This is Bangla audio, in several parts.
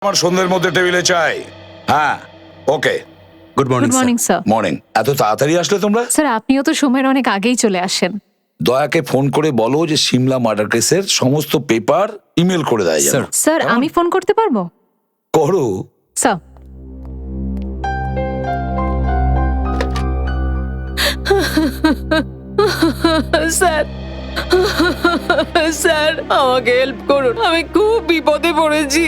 আমার সন্ধ্যের মধ্যে টেবিলে চাই। হ্যাঁ, okay. Good morning good morning sir. Morning. এত তাড়াতাড়ি আসলে তোমরা? স্যার আপনিও তো সময়ের অনেক আগেই চলে আসেন। দয়াকে ফোন করে বলো যে সিমলা মার্ডার কেসের সমস্ত পেপার ইমেল করে দেয় যেন। স্যার। স্যার আমি ফোন করতে পারবো? করো। স্যার স্যার স্যার আমাকে হেল্প করুন, আমি খুব বিপদে পড়েছি।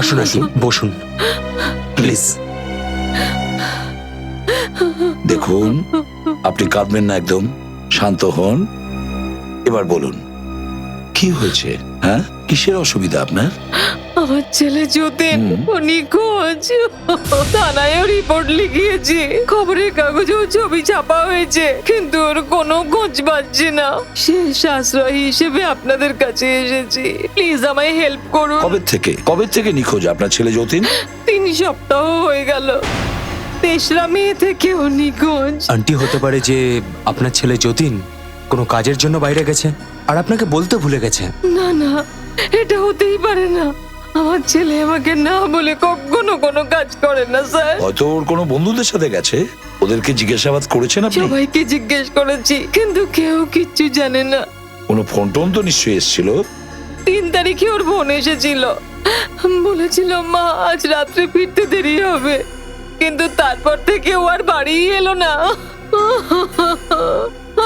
আসুন আসুন, বসুন প্লিজ। দেখুন, আপনি কাঁদবেন না, একদম শান্ত হন। এবার বলুন কি হয়েছে? হ্যাঁ, কিসের অসুবিধা আপনার? আমার ছেলে যতীন ও নিখোঁজ। থানায়ও রিপোর্ট লিখিয়েছি, খবরের কাগজেও ছবি ছাপা হয়েছে, কিন্তু ওর কোনো খোঁজ পাচ্ছি না। শেষ আশ্রয় হিসেবে আপনাদের কাছে এসেছি, প্লিজ আমায় হেল্প করুন। কবে থেকে নিখোঁজ আপনার ছেলে যতীন? 3 সপ্তাহ হয়ে গেল। 3রা মে থেকেও নিখোঁজ। আন্টি, হতে পারে যে আপনার ছেলে যতীন কোনো কাজের জন্য বাইরে গেছে আর আপনাকে বলতে ভুলে গেছে। না না, এটা হতেই পারে না। আমার ছেলে আমাকে না বলে কখনো কোনো কাজ করে না স্যার। হয়তো ওর কোনো বন্ধুদের সাথে গেছে। ওদেরকে জিজ্ঞাসাবাদ করেছেন আপনি? সবাইকে জিজ্ঞেস করেছি, কিন্তু কেউ কিচ্ছু জানে না। কোনো ফোন টোন তো নিশ্চয়ই এসেছিল। 3 তারিখে ওর বোন এসেছিল, বলেছিল মা আজ রাত্রে ফিরতে দেরি হবে, কিন্তু তারপর থেকে ও আর বাড়িই এলো না।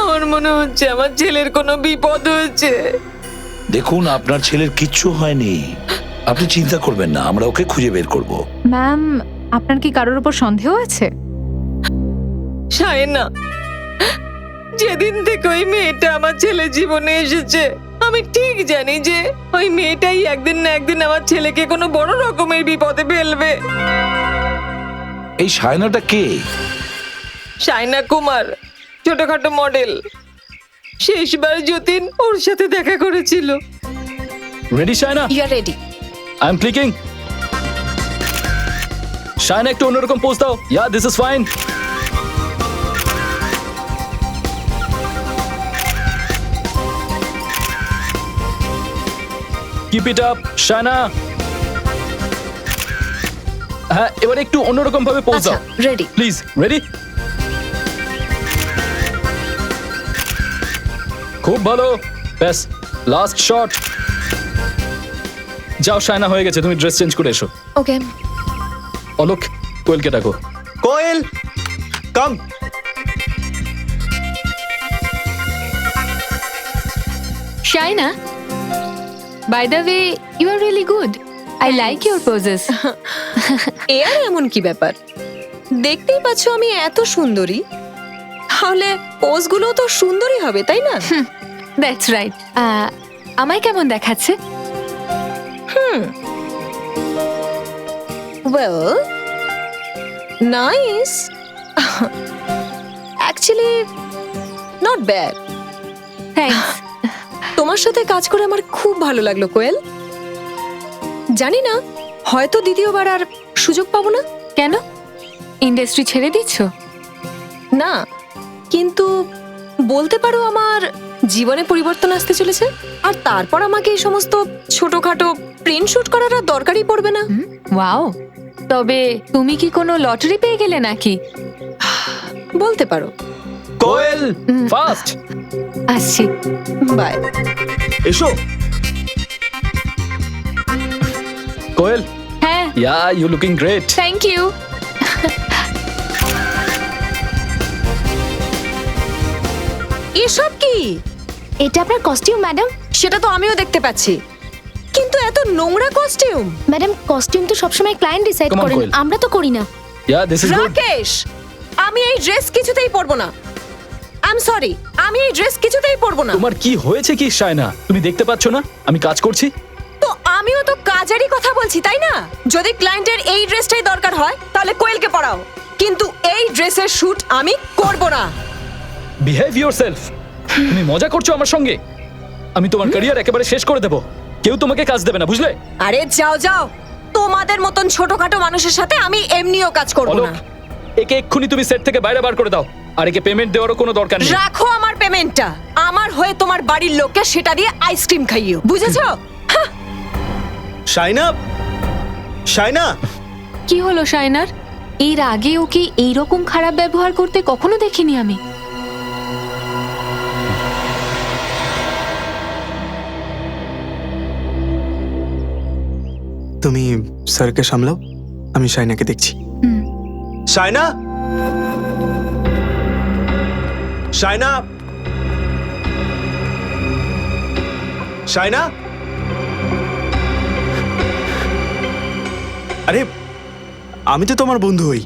আমার মনে হচ্ছে আমার ছেলের কোনো বিপদ হয়েছে। দেখুন, আপনার ছেলের কিচ্ছু হয়নি, আপনি চিন্তা করবেন না, আমরা ওকে খুঁজে বের করব। ম্যাম, আপনার কি কারোর উপর সন্দেহ আছে? শায়না, যেদিন থেকে ওই মেয়েটা আমার ছেলে জীবনে এসেছে, আমি ঠিক জানি যে ওই মেয়েটাই একদিন না একদিন আমার ছেলেকে কোনো বড় রকমের বিপদে ফেলবে। এই শায়নাটা কে? শায়না কুমার, ছোটখাটো মডেল। শেষবার যতীন ওর সাথে দেখা করেছিল। Ready Shayna? You are ready. I am clicking. Shayna একটু অন্যরকম পোজ দাও। Yeah, this is fine. Keep it up Shayna. হ্যাঁ, এবার একটু অন্যরকম ভাবে পোজ দাও। রেডি। Please, ready? খুব ভালো, ব্যাস লাস্ট শট। যাও শায়না, হয়ে গেছে, তুমি ড্রেস চেঞ্জ করে এসো। ওকে। অলোক, কোয়েলকে ডাকো। কোয়েল, কাম। Shaina, by the way, you are really good. I like your poses. এ আর এমন কি ব্যাপার? দেখতেই পাচ্ছ আমি এত সুন্দরী, তাহলে পোজগুলো তো সুন্দরই হবে, তাই না? That's right. আমায় কেমন দেখাচ্ছে? Well, nice, actually not bad. Thanks. তোমার সাথে কাজ করে আমার খুব ভালো লাগলো কোয়েল। জানি না, হয়তো দ্বিতীয়বার আর সুযোগ পাবো না। কেন? ইন্ডাস্ট্রি ছেড়ে দিচ্ছ? না, কিন্তু বলতে পারো আমার জীবনে পরিবর্তন আসতে চলেছে, আর তারপর আমাকে এই সমস্ত ছোটখাটো প্রিন্ট শুট করার আর দরকারই পড়বে না। ওয়াও, তবে তুমি কি কোনো লটারি পেয়ে গেলে নাকি? বলতে পারো। কোয়েল, ফাস্ট আসছি। বাই। এসো। কোয়েল, হ্যাঁ, yeah, you looking great. Thank you. এসব কি? এটা আপনার কস্টিউম ম্যাডাম? সেটা তো আমিও দেখতে পাচ্ছি, কিন্তু এত নোংরা কস্টিউম। ম্যাডাম, কস্টিউম তো সবসময় ক্লায়েন্ট ডিসাইড Come on, করেন, Koel. আমরা তো করি না। ইয়া, দিস ইজ গুড। রাকেশ, আমি এই ড্রেস কিছুতেই পরবো না। আই এম সরি, আমি এই ড্রেস কিছুতেই পরবো না। তোমার কি হয়েছে কি শায়না? তুমি দেখতে পাচ্ছ না আমি কাজ করছি? তো আমিও তো কাজেরই কথা বলছি, তাই না? যদি ক্লায়েন্টের এই ড্রেসটাই দরকার হয় তাহলে কোয়েলকে পরাও, কিন্তু এই ড্রেসের শুট আমি করব না। Behave yourself. তুমি মজা করছো আমার সঙ্গে? আমি তোমার ক্যারিয়ার একেবারে শেষ করে দেব। কেউ তোমাকে কাজ দেবে না, বুঝলে? আরে যাও যাও, তোমাদের মতন ছোটখাটো মানুষের সাথে আমি এমনিও কাজ করব অলোক, না। একে এক্ষুনি তুমি সেট থেকে বাইরে বার করে দাও, আর একে পেমেন্ট দেওয়ারও কোনো দরকার নেই। রাখো আমার পেমেন্টটা, আমার হয়ে তোমার বাড়ির লোককে সেটা দিয়ে আইসক্রিম খাইও, বুঝেছো? শাইনা, শাইনা, কি হলো শাইনার? এর আগে ওকে এইরকম খারাপ ব্যবহার করতে কখনো দেখিনি আমি। তুমি স্যারকে সামলাও, আমি শাইনাকে দেখছি। শাইনা, শাইনা, শাইনা, আরে আমি তো তোমার বন্ধু হই,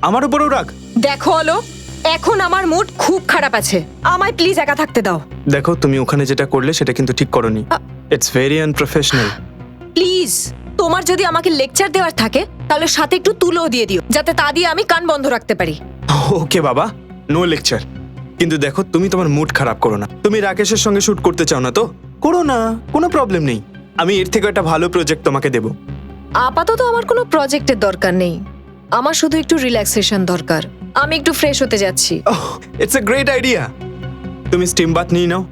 আমার উপরেও রাগ। দেখো আলো, এখন আমার মুড খুব খারাপ আছে, আমায় প্লিজ একা থাকতে দাও। দেখো তুমি ওখানে যেটা করলে সেটা কিন্তু ঠিক করনি, ইটস ভেরি আনপ্রফেশনাল। প্লিজ, তোমার যদি আমাকে লেকচার দেওয়ার থাকে তাহলে সাথে একটু তুলোও দিয়ে দিও, যাতে তা দিয়ে আমি কান বন্ধ রাখতে পারি। ওকে বাবা, নো লেকচার। কিন্তু দেখো তুমি তোমার মুড খারাপ করো না। তুমি রাকেশের সঙ্গে শুট করতে চাও না তো করো না, কোনো প্রবলেম নেই। আমি এর থেকে একটা ভালো প্রজেক্ট তোমাকে দেবো। আপাতত আমার কোনো প্রজেক্টের দরকার নেই, আমার শুধু একটু রিল্যাক্সেশন দরকার। আমি একটু ফ্রেশ হতে যাচ্ছি। It's a great idea. তুমি স্টিম বাথ নিয়ে নাও,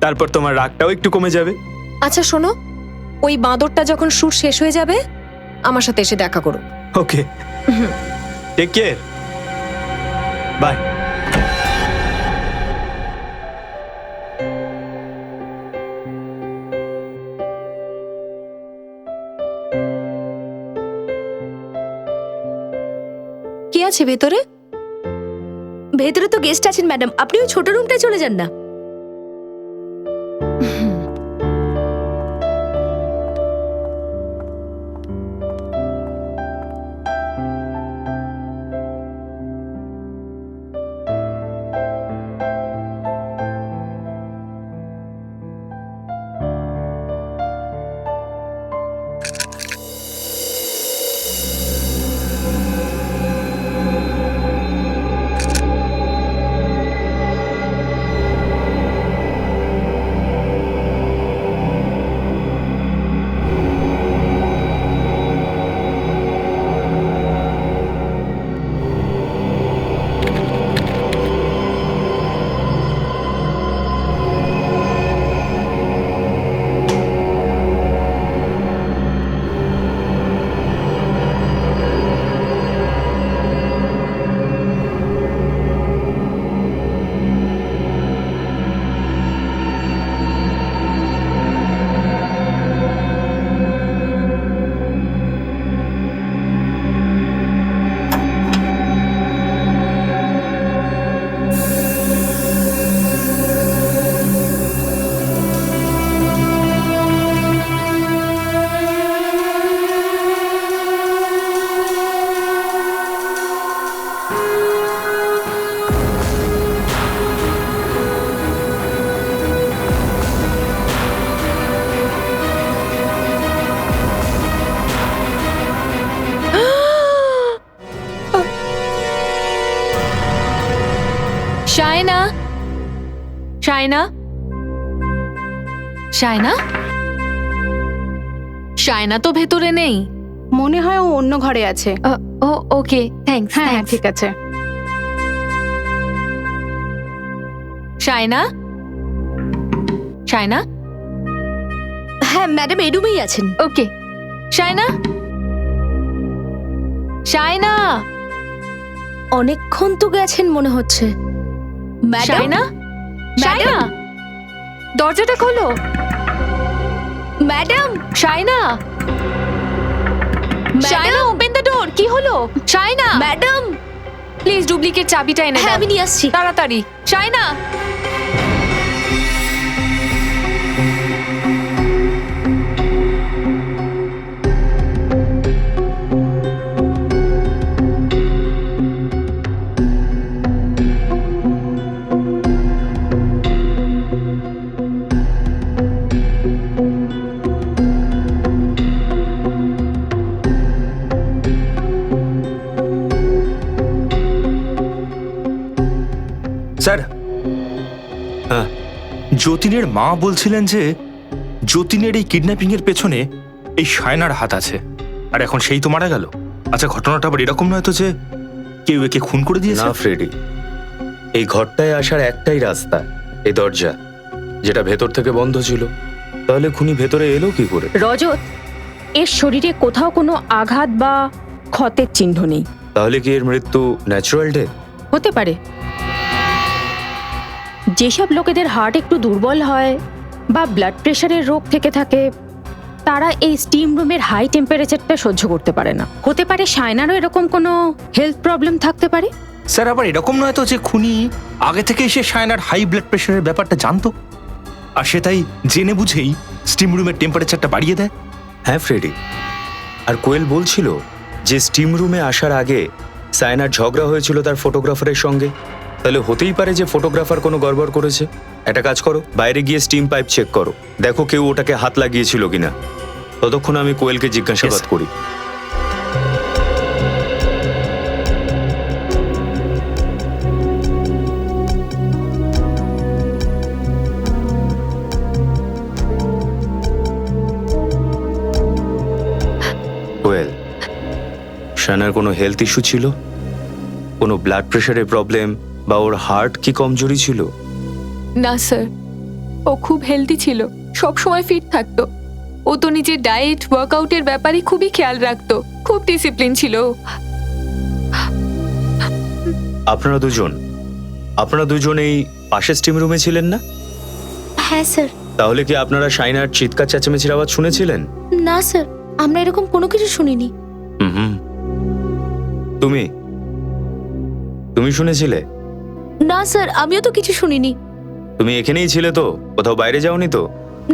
তারপর তোমার রাগটাও একটু কমে যাবে। আচ্ছা শোনো, ওই বাঁদরটা যখন শুট শেষ হয়ে যাবে আমার সাথে এসে দেখা করো। ওকে, টেক কেয়ার, বাই। কে আছে ভেতরে? ভেতরে তো গেস্ট আছেন ম্যাডাম, আপনি ওই ছোট রুমটায় চলে যান না। শায়না, শায়না, শায়না, শায়না তো ভেতরে নেই। মনে হয় ও অন্য ঘরে আছে। ও ওকে, থ্যাঙ্কস। হ্যাঁ ঠিক আছে। শায়না, শায়না, হ্যাঁ ম্যাডাম এই রুমেই আছেন। ওকে। শায়না, শায়না, অনেকক্ষণ তো গেছেন মনে হচ্ছে। ম্যাডাম, শায়না, শায়না, দরজাটা খোলো। Madam, Shayna, Shayna, open the door. কি হলো? শায়না, ম্যাডাম, প্লিজ ডুপ্লিকেট চাবিটা এনে হ্যাঁ দাও। আমি নিয়ে আসছি। তাড়াতাড়ি। শায়না, স্যার, হ্যাঁ যতীনের মা বলছিলেন যে যতীনের এই কিডন্যাপিং এর পেছনে এই শায়নার হাত আছে, আর এখন সেই তো মারা গেল। আচ্ছা, ঘটনাটা আবার এরকম নয় তো যে কেউ একে খুন করে দিয়েছে? না ফ্রেডি, এই ঘরটায় আসার একটাই রাস্তা, এই দরজা, যেটা ভেতর থেকে বন্ধ ছিল। তাহলে খুনি ভেতরে এলো কি করে? রজত, এর শরীরে কোথাও কোনো আঘাত বা ক্ষতের চিহ্ন নেই। তাহলে কি এর মৃত্যু ন্যাচারাল ডেথ? হতে পারে। যেসব লোকেদের হার্ট একটু দুর্বল হয় বা ব্লাড প্রেশারের রোগ থেকে থাকে তারা এই স্টিম রুমের হাই টেম্পারেচারটা সহ্য করতে পারে না। হতে পারে সায়নারও এরকম কোনো হেলথ প্রবলেম থাকতে পারে। স্যার আবার এরকম নয় তো যে খুনি আগে থেকে এসে সায়নার হাই ব্লাড প্রেশারের ব্যাপারটা জানতো আর সে তাই জেনে বুঝেই স্টিম রুমের টেম্পারেচারটা বাড়িয়ে দেয়? হ্যাঁ ফ্রেডি, আর কোয়েল বলছিল যে স্টিম রুমে আসার আগে সায়নার ঝগড়া হয়েছিল তার ফটোগ্রাফারের সঙ্গে। তাহলে হতেই পারে যে ফটোগ্রাফার কোনো গড়বড় করেছে। একটা কাজ করো, বাইরে গিয়ে স্টিম পাইপ চেক করো, দেখো কেউ ওটাকে হাত লাগিয়েছিল কিনা। ততক্ষণ আমি কোয়েলকে জিজ্ঞাসাবাদ করি। কোয়েল, শানার কোনো হেলথ ইস্যু ছিল? কোনো ব্লাড প্রেশারের প্রবলেম বা ওর হার্ট কি কমজোরি ছিল? না স্যার, ও খুব হেলদি ছিল, সব সময় ফিট থাকতো। ও তো নিজের ডায়েট ওয়ার্কআউটের ব্যাপারে খুবই খেয়াল রাখতো, খুব ডিসিপ্লিন ছিল। আপনারা দুজন এই পাশের স্টিম রুমে ছিলেন না? হ্যাঁ স্যার। তাহলে কি আপনারা শাইনার চিৎকার চেঁচামেচির আওয়াজ শুনেছিলেন? না স্যার, আমরা এরকম কোনো কিছু শুনিনি। হুম। তুমি শুনেছিলে? না স্যার, আমিও তো কিছু শুনিনি। তুমি এখানেই ছিলে তো, কোথাও বাইরে যাওনি তো?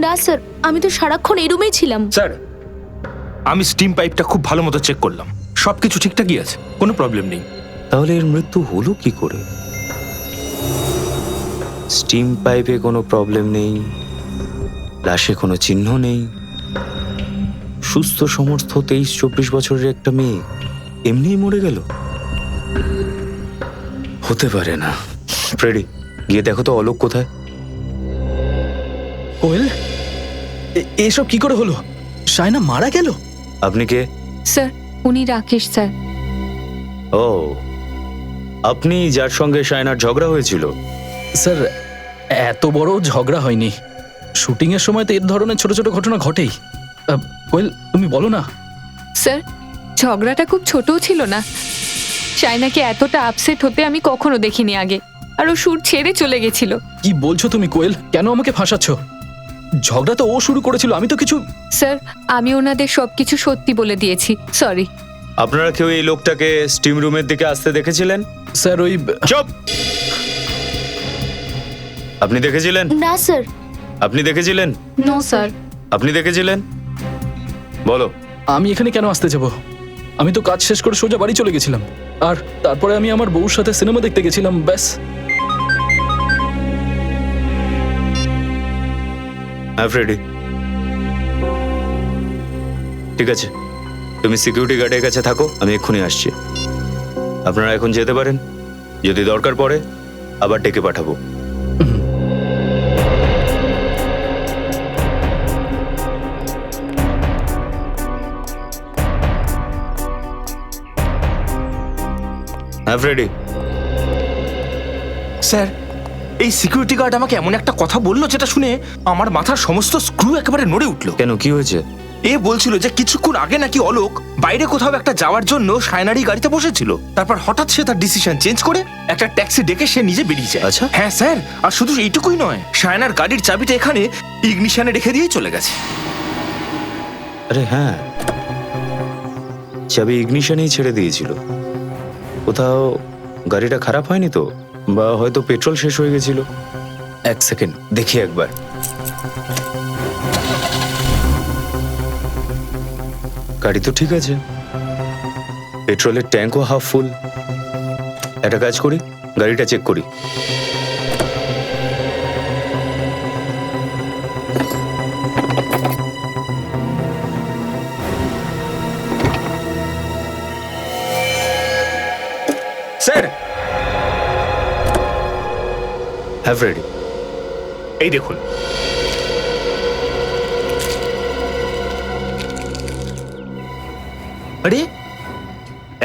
না স্যার, আমি তো সারাক্ষণ এই রুমেই ছিলাম। স্যার আমি স্টিম পাইপটা খুব ভালো মতো চেক করলাম, সবকিছু ঠিকঠাকই আছে, কোনো প্রবলেম নেই। তাহলে এর মৃত্যু হলো কি করে? স্টিম পাইপে কোনো প্রবলেম নেই, লাশে কোনো চিহ্ন নেই, সুস্থ সমর্থ 23-24 বছরের একটা মেয়ে এমনিই মরে গেল? হতে পারে না। ফ্রেডি, গিয়ে দেখো তো অলোক কোথায়। কোয়েল, এসব কি করে হলো? শায়না মারা গেল? আপনি কে? স্যার উনি রাকেশ স্যার। ও, আপনি যার সঙ্গে শায়নার ঝগড়া হয়েছিল? স্যার, এত বড় ঝগড়া হয়নি। শুটিং এর সময় তো এর ধরনের ছোট ছোট ঘটনা ঘটেই। কোয়েল, তুমি বলো না। স্যার ঝগড়াটা খুব ছোটও ছিল না। শায়নাকে এতটা আপসেট হতে আমি কখনো দেখিনি আগে, আর ও শুট ছেড়ে চলে গেছিল। কি বলছো তুমি কোয়েল? কেন আমাকে ফাঁসাচ্ছ? ঝগড়া তো ও শুরু করেছিল, আমি তো কিছু। স্যার আমি ওনাদের সবকিছু সত্যি বলে দিয়েছি, সরি। আপনারা কেউ এই লোকটাকে স্টিম রুমের দিকে আসতে দেখেছিলেন? স্যার ওই। চুপ! আপনি দেখেছিলেন? না স্যার। আপনি দেখেছিলেন? No sir. আপনি দেখেছিলেন? বলো। আমি এখানে কেন আসতে যাব? আমি তো কাজ শেষ করে সোজা বাড়ি চলে গেছিলাম, আর তারপরে আমি আমার বউর সাথে সিনেমা দেখতে গেছিলাম, ব্যাস। হ্যাঁ ফ্রেডি, ঠিক আছে, তুমি সিকিউরিটি গার্ডের কাছে থাকো, আমি এক্ষুনি আসছি। আপনারা এখন যেতে পারেন, যদি দরকার পড়ে আবার ডেকে পাঠাবো। হ্যাঁ ফ্রেডি। স্যার এই সিকিউরিটি গার্ড আমাকে এমন একটা কথা বললো যেটা শুনে আমার মাথার সমস্ত স্ক্রু একেবারে নড়ে উঠলো। কেন, কি হয়েছে? এ বলছিল যে কিছুক্ষণ আগে নাকি অলোক বাইরে কোথাও একটা যাওয়ার জন্য শায়নারি গাড়িতে বসেছিল, তারপর হঠাৎ সে তার ডিসিশন চেঞ্জ করে একটা ট্যাক্সি ডেকে সে নিজে বেরিয়ে যায়। আচ্ছা। হ্যাঁ স্যার, আর শুধু এইটুকুই নয়, শায়নার গাড়ির চাবিটা এখানে ইগনিশনে রেখে দিয়েই চলে গেছে। আরে হ্যাঁ, চাবি ইগনিশনেই ছেড়ে দিয়েছিল। কোথাও গাড়িটা খারাপ হয়নি তো, বা হয়তো পেট্রোল শেষ হয়ে গেছিল? এক সেকেন্ড দেখি একবার। গাড়ি তো ঠিক আছে, পেট্রোলের ট্যাঙ্কও হাফ ফুল। একটা কাজ করি, গাড়িটা চেক করি। স্যার হ্যাঁ ফ্রেডি, এই দেখুন, আরে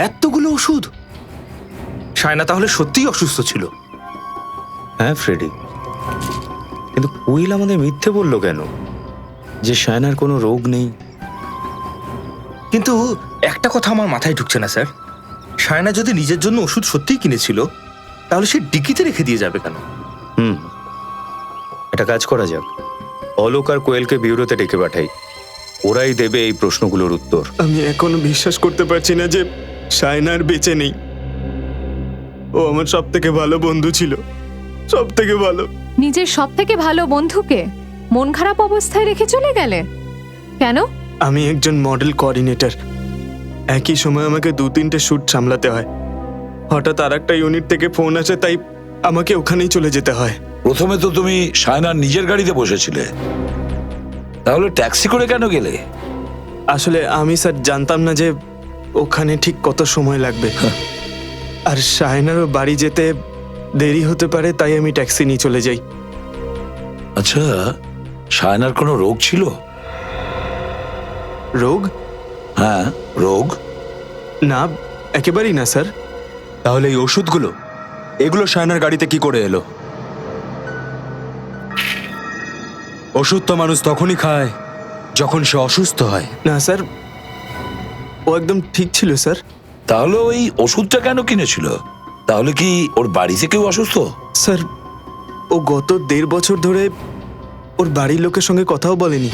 এতগুলো ওষুধ! শায়না তাহলে সত্যিই অসুস্থ ছিল। হ্যাঁ ফ্রেডি, কিন্তু কোয়েল আমাদের মিথ্যে বললো কেন যে শায়নার কোনো রোগ নেই? কিন্তু একটা কথা আমার মাথায় ঢুকছে না স্যার, সায়না যদি নিজের জন্য ওষুধ সত্যিই কিনেছিল তাহলে সে ডিকিতে রেখে দিয়ে যাবে কেন? একটা কাজ করা যাক, অলোক আর কোয়েলকে বিউরোতে ডেকে পাঠাই, ওরাই দেবে এই প্রশ্নগুলোর উত্তর। আমি এখনো বিশ্বাস করতে পারছি না যে সায়নার বেঁচে নেই। ও আমার সব থেকে ভালো বন্ধু ছিল, সব থেকে ভালো। নিজের সব থেকে ভালো বন্ধুকে মন খারাপ অবস্থায় রেখে চলে গেলে কেন? আমি একজন মডেল কোঅর্ডিনেটর, একই সময় আমাকে 2-3টে শ্যুট সামলাতে হয়। হঠাৎ আর একটা ইউনিট থেকে ফোন আসে, তাই আমাকে ওখানেই চলে যেতে হয়। প্রথমে তো তুমি সায়নার নিজের গাড়িতে বসেছিলে, তাহলে ট্যাক্সি করে কেন গেলে? আসলে আমি স্যার জানতাম না যে ওখানে ঠিক কত সময় লাগবে, আর সায়নারও বাড়ি যেতে দেরি হতে পারে, তাই আমি ট্যাক্সি নিয়ে চলে যাই। আচ্ছা, সায়নার কোনো রোগ ছিল? রোগ? হ্যাঁ, রোগ। না, একেবারেই না স্যার। তাহলে এই ওষুধগুলো, এগুলো সায়নার গাড়িতে কি করে এলো? ওষুধ তো মানুষ তখনই খায় যখন সে অসুস্থ হয়। না স্যার, ও একদম ঠিক ছিল স্যার। তাহলে ওই ওষুধটা কেন কিনেছিল? তাহলে কি ওর বাড়িতে কেউ অসুস্থ? স্যার, ও গত 1.5 বছর ধরে ওর বাড়ির লোকের সঙ্গে কথাও বলেনি।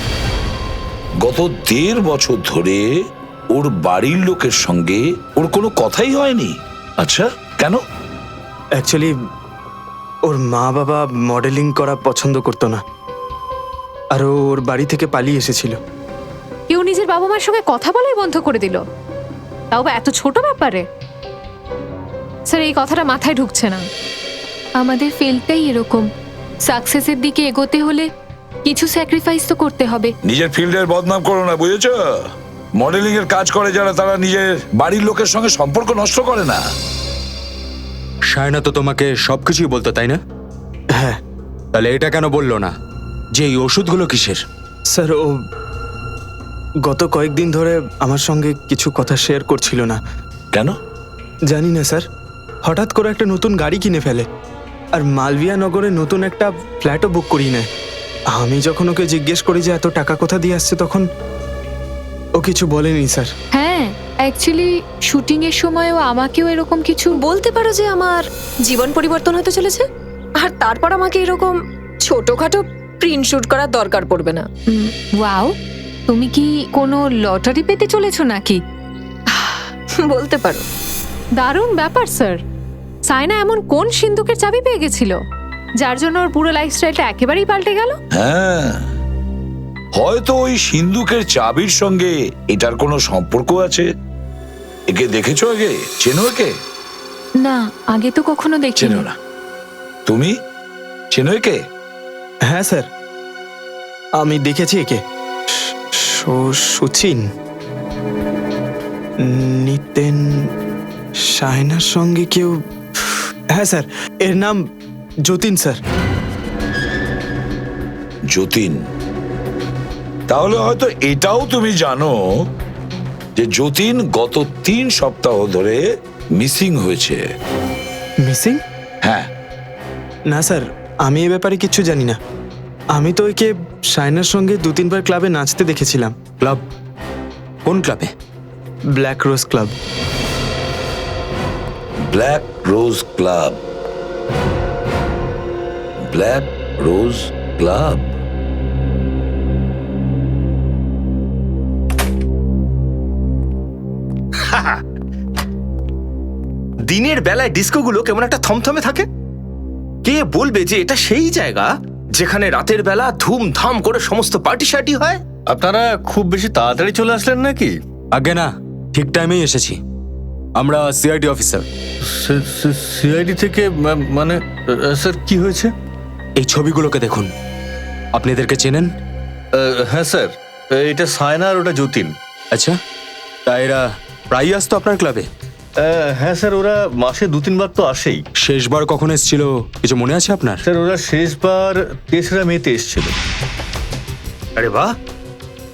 গত 1.5 বছর ধরে ওর বাড়ির লোকের সঙ্গে ওর কোনো কথাই হয়নি? আচ্ছা, কেন? অ্যাকচুয়ালি ওর মা বাবা মডেলিং করা পছন্দ করতো না, আর ও ওর বাড়ি থেকে পালিয়ে এসেছিল। কেউ নিজের বাবা মার সঙ্গে কথা বলাই বন্ধ করে দিল, তাও বা এত ছোট ব্যাপারে? স্যার, এই কথাটা মাথায় ঢুকছে না। আমাদের ফিল্ডটাই এরকম, সাকসেসের দিকে এগোতে হলে কিছু স্যাক্রিফাইস তো করতে হবে। নিজের ফিল্ডের বদনাম করো না, বুঝেছো? মডেলিং এর কাজ করে যারা, তারা নিজের বাড়ির লোকের সঙ্গে সম্পর্ক নষ্ট করে না। সায়না তো তোমাকে সবকিছুই বলতো, তাই না? হ্যাঁ। তাহলে এটা কেন বললো না যে এই ওষুধগুলো কিসের? স্যার, ও গত কয়েকদিন ধরে আমার সঙ্গে কিছু কথা শেয়ার করছিল না। কেন? জানি না স্যার, হঠাৎ করে একটা নতুন গাড়ি কিনে ফেলে, আর মালভিয়া নগরে নতুন একটা ফ্ল্যাটও বুক করিয়ে নেয়। আমি যখন ওকে জিজ্ঞেস করি যে এত টাকা কোথা দিয়ে আসছে, তখন ও কিছু বলেনি স্যার। হ্যাঁ, অ্যাকচুয়ালি শুটিং এর সময়ও আমাকেও এরকম কিছু বলতে পারো যে আমার জীবন পরিবর্তন হতে চলেছে, আর তারপর আমাকে এরকম ছোটখাটো প্রিন্ট শুট করার দরকার পড়বে না। ওয়াও, তুমি কি কোনো লটারি পেতে চলেছো নাকি? বলতে পারো। দারুণ ব্যাপার স্যার। সায়না এমন কোন সিন্ধুকের চাবি পেয়ে গেছিল যার জন্য ওর পুরো লাইফস্টাইলটা একেবারেই পাল্টে গেল? হ্যাঁ, হয়তো ওই সিন্ধুকের চাবির সঙ্গে এটার কোনো সম্পর্ক আছে। একে দেখেছো আগে? চেনো একে? না, আগে তো কখনো চেনো দেখিনি। না? তুমি চেনো একে? হ্যাঁ স্যার, আমি দেখেছি একে। সুচিন, নিতেন, সায়নার সঙ্গে কেউ। হ্যাঁ স্যার, এর নাম যতীন স্যার। যতীন? তাহলে হয়তো এটাও তুমি জানো যে যতীন গত 3 সপ্তাহ ধরে মিসিং হয়েছে। মিসিং? হ্যাঁ। না স্যার, আমি এ ব্যাপারে কিচ্ছু জানি না। আমি তো একে সায়নার সঙ্গে 2-3 বার ক্লাবে নাচতে দেখেছিলাম। ক্লাব? কোন ক্লাবে? Black rose club. Black rose club? Black rose club? দিনের বেলায় ডিস্কোগুলো কেমন একটা থমথমে থাকে। কে বলবে যে এটা সেই জায়গা যেখানে রাতের বেলা ধুমধাম করে সমস্ত পার্টি শার্টি হয়? আপনারা খুব বেশি তাড়াতাড়ি চলে আসলেন নাকি? আগে না, ঠিক টাইমেই এসেছি। আমরা সিআইডি অফিসার। সিআইডি থেকে? মানে স্যার, কি হয়েছে? এই ছবিগুলোকে দেখুন। আপনি এদেরকে চেনেন? হ্যাঁ স্যার, এটা সায়না আর ওটা যতীন। আচ্ছা, তা এরা প্রায়ই আসতো আপনার ক্লাবে? হ্যাঁ স্যার, ওরা মাসে 2-3 বার তো আসেই। শেষবার কখন এসেছিল কিছু মনে আছে আপনার? স্যার, ওরা শেষবার 3রা মেতে এসেছিল। আরে বাহ,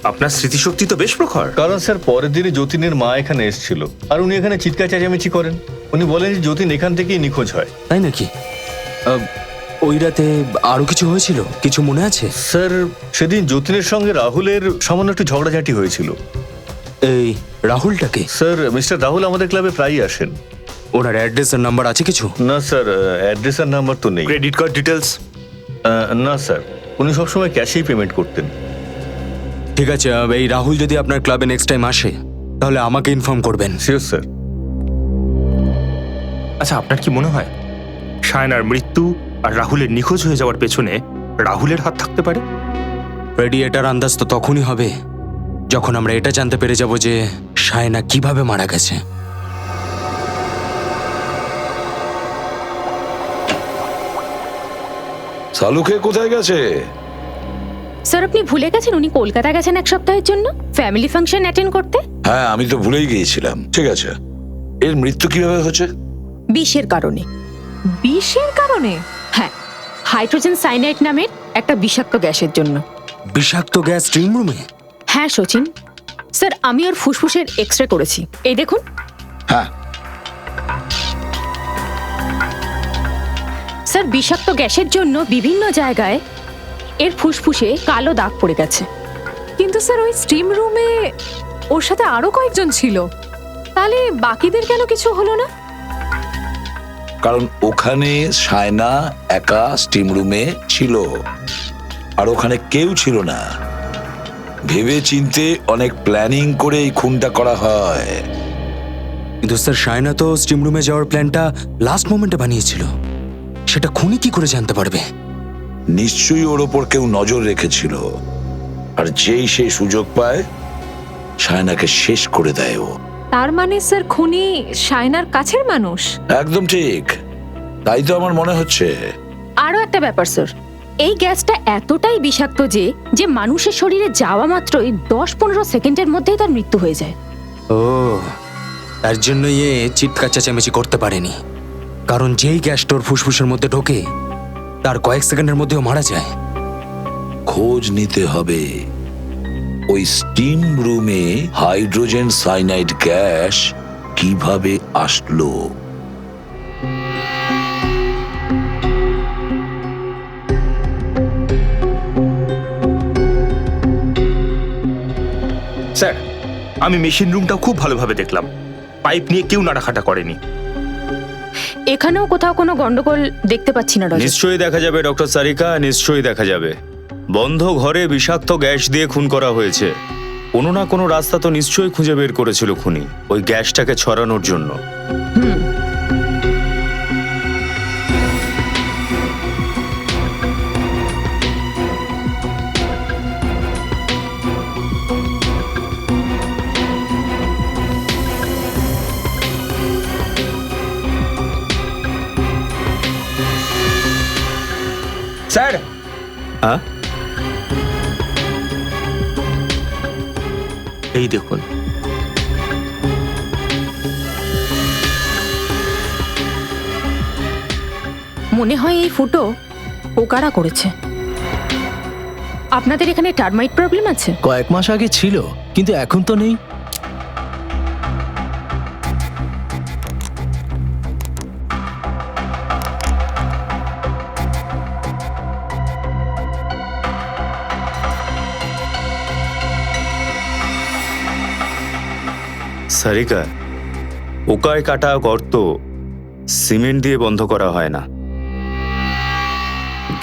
আপনার স্মৃতিশক্তি তো বেশ প্রখর। কারণ স্যার, পরের দিনই যতীনের মা এখানে এসেছিল, আর উনি এখানে চিৎকার চেঁচামেচি করেন। উনি বলেন যে যতীন এখান থেকেই নিখোঁজ হয়। তাই নাকি? ওই রাতে আরো কিছু হয়েছিল, কিছু মনে আছে? স্যার, সেদিন যতীনের সঙ্গে রাহুলের সামান্য একটু ঝগড়াঝাটি হয়েছিল। এই রাহুলটাকে? স্যার মিস্টার রাহুল আমাদের ক্লাবে প্রায়ই আসেন। ওনার অ্যাড্রেস আর নাম্বার আছে কিছু? না স্যার, অ্যাড্রেস আর নাম্বার তো নেই। Credit card details? না স্যার, উনি সবসময় ক্যাশেই পেমেন্ট করতেন। ঠিক আছে, এই রাহুল যদি আপনার ক্লাবে নেক্সট টাইম আসে তাহলে আমাকে ইনফর্ম করবেন। Sure sir. আচ্ছা, আপনার কি মনে হয় সায়নার মৃত্যু আর রাহুলের নিখোঁজ হয়ে যাওয়ার পেছনে রাহুলের হাত থাকতে পারে? ফ্রেডি, এটার আন্দাজ তো তখনই হবে যখন আমরা এটা জানতে পেরে যাব যে সায়না কিভাবে মারা গেছে। সালুকে কোথায় গেছে? স্যার আপনি ভুলে গেছেন উনি কলকাতা গেছেন এক সপ্তাহের জন্য ফ্যামিলি ফাংশন অ্যাটেন্ড করতে। হ্যাঁ, আমি তো ভুলেই গিয়েছিলাম। ঠিক আছে, এর মৃত্যু কিভাবে হচ্ছে? বিষের কারণে। বিষের কারণে? হ্যাঁ, হাইড্রোজেন সাইনাইড নামের একটা বিষাক্ত গ্যাসের জন্য। বিষাক্ত গ্যাস স্টিম রুমে? হ্যাঁ সচিন স্যার, আমি ওর ফুসফুসের এক্স রে করেছি, এই দেখুন। হ্যাঁ, স্যার বিষাক্ত গ্যাসের জন্য বিভিন্ন জায়গায় এর ফুসফুসে কালো দাগ পড়ে গেছে। কিন্তু স্যার ওই স্টিম রুমে ওর সাথে আরো কয়েকজন ছিল, তাহলে বাকিদের কেন কিছু হলো না? কারণ ওখানে সায়না একা স্টিম রুমে ছিল, আর ওখানে কেউ ছিল না। ভেবে চিনতে অনেক প্ল্যানিং করে এই খুনটা করা হয়। কিন্তু স্যার, সায়না তো স্টিম রুমে যাওয়ার প্ল্যানটা লাস্ট মোমেন্টে বানিয়েছিল, সেটা খুনি কি করে জানতে পারবে? নিশ্চয়ই ওর ওপর কেউ নজর রেখেছিল, আর যেই সে সুযোগ পায় সায়নাকে শেষ করে দেয় ও। তার মানে স্যার খুনি সায়নার কাছের মানুষ? একদম ঠিক, তাই তো আমার মনে হচ্ছে। আরও একটা ব্যাপার স্যার, এই গ্যাসটা এতটাই বিষাক্ত যে যে মানুষের শরীরে যাওয়া মাত্রই 10-15 সেকেন্ডের মধ্যেই তার মৃত্যু হয়ে যায়। ও, তার জন্য চিৎকার চেঁচামেচি করতে পারেনি, কারণ যেই গ্যাসটা ওর ফুসফুসের মধ্যে ঢোকে তার কয়েক সেকেন্ডের মধ্যেও মারা যায়। খোঁজ নিতে হবে ওই স্টিম রুমে হাইড্রোজেন সাইনাইড গ্যাস কিভাবে আসলো। স্যার, আমি মেশিন রুমটাও খুব ভালোভাবে দেখলাম, পাইপ নিয়ে কেউ নাড়াখাটা করেনি। এখানেও কোথাও কোনো গন্ডগোল দেখতে পাচ্ছি না রজত। নিশ্চয়ই দেখা যাবে ডক্টর সারিকা, নিশ্চয়ই দেখা যাবে। বন্ধ ঘরে বিষাক্ত গ্যাস দিয়ে খুন করা হয়েছে, কোনো না কোনো রাস্তা তো নিশ্চয়ই খুঁজে বের করেছিল খুনি ওই গ্যাসটাকে ছড়ানোর জন্য। স্যার, হ্যাঁ, এই দেখুন। মনে হয় এই ফুটো পোকারা করেছে। আপনাদের এখানে টার্মাইট প্রবলেম আছে? কয়েক মাস আগে ছিল, কিন্তু এখন তো নেই। সারিকা, পোকায় কাটা গর্ত সিমেন্ট দিয়ে বন্ধ করা হয় না,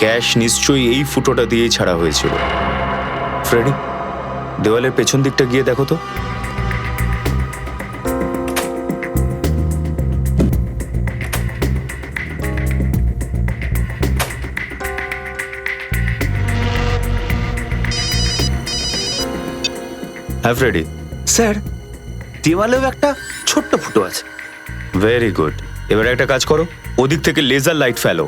গ্যাস নিশ্চয়ই এই ফুটোটা দিয়েই ছাড়া হয়েছিল। ফ্রেডি, দেওয়ালের পেছন দিকটা গিয়ে দেখো তো। হ্যাঁ ফ্রেডি। স্যার, দেওয়ালেও একটা ছোট্ট ফুটো আছে। ভেরি গুড, এবার একটা কাজ করো, ওদিক থেকে লেজার লাইট ফেলো।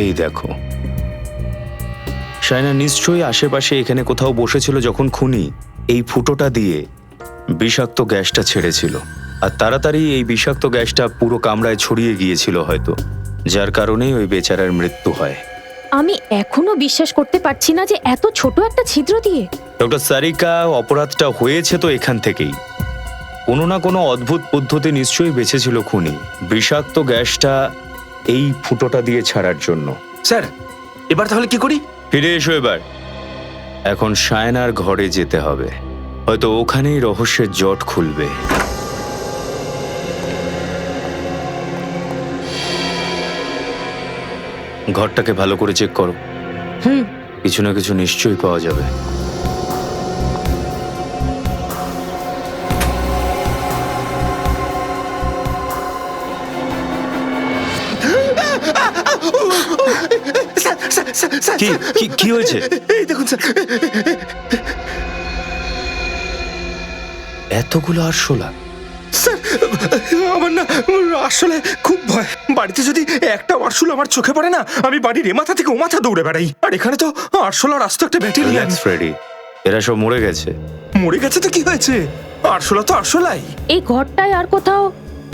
এই দেখো, শায়না নিশ্চয়ই আশেপাশে এখানে কোথাও বসেছিল যখন খুনি এই ফুটোটা দিয়ে বিষাক্ত গ্যাসটা ছেড়েছিল, আর তাড়াতাড়ি এই বিষাক্ত গ্যাসটা পুরো কামরায় ছড়িয়ে গিয়েছিল হয়তো, যার কারণেই ওই বেচারার মৃত্যু হয়। আমি এখনো বিশ্বাস করতে পারছি না যে এত ছোট একটা ছিদ্র দিয়ে। ডক্টর সারিকা, অপরাধটা হয়েছে তো এখান থেকেই, কোনো না কোনো অদ্ভুত পদ্ধতি নিশ্চয়ই বেঁচেছিল খুনি বিষাক্ত গ্যাসটা এই ফুটোটা দিয়ে ছাড়ার জন্য। স্যার, এবার তাহলে কি করি? ফিরে এসো এবার। এখন সায়নার ঘরে যেতে হবে, হয়তো ওখানেই রহস্যের জট খুলবে। ঘরটাকে ভালো করে চেক করো, কিছু না কিছু নিশ্চয়ই পাওয়া যাবে। কি কি- কি হয়েছে? এই দেখুন স্যার, এতগুলো আরশোলা? স্যার আমার না আসলে খুব ভয়। বাড়িতে যদি একটা আরশোলা আমার চোখে পড়ে না, আমি বাড়ির এ মাথা থেকে ও মাথা দৌড়ে বেড়াই। আর এখানে তো আরশোলার আস্ত একটা ব্যাটালিয়ান। রিল্যাক্স ফ্রেডি, এরা সব মরে গেছে। মরে গেছে তো কি হয়েছে, আরশোলা তো আরশোলাই। এই ঘরটায় আর কোথাও